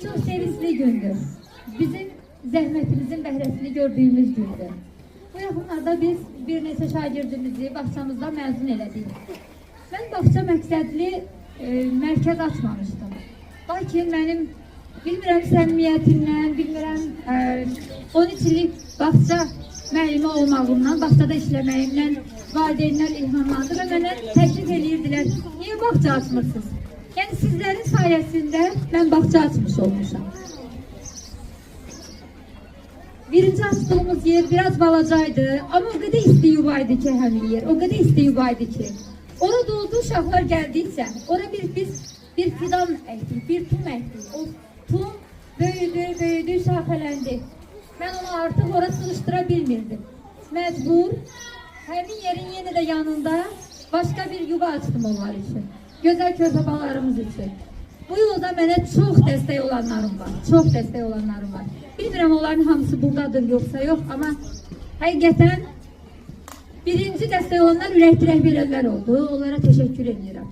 çok sevinçli gündür. Bizim zəhmətimizin bəhrəsini gördüyümüz gündür. Bu yaxınlarda biz bir neçə şagirdimizi bağçamızda məzun elədik. Mən bağça məqsədli mərkəz açmamışdım. Lakin mənim bilmirəm səmimiyyətimdən, bilmirəm 13 illik bağça müəllimi olmağımdan, bağçada işləməyimdən valideynlər ilhamlandı və mənə təklif edirdilər. Niyə bağça açmırsınız? Yəni sizlərin sayəsində mən bağça açmış olmuşam. Birinci açtığımız yer biraz balacaydı, ama o kadar isti yuvaydı ki həmin yer, o kadar isti yuvaydı ki. Orada oldu uşaqlar gəldikcə, orada bir fidan əkdik, bir tum əkdik. O tum böyüdü, şaxələndi. Mən onu artıq orada sığıştıra bilmirdim. Məcbur, həmin yerin yenə də yanında başqa bir yuva açdım onlar üçün. Gözəl körpəbalarımız üçün. Bu yolda mənə çox dəstək olanlarım var, çox dəstək olanlarım var. Bilmirəm onların hamısı buradadır yoxsa yox, amma həqiqətən birinci dəstək olanlar ürək dirək verənlər oldu. Onlara təşəkkür edirəm.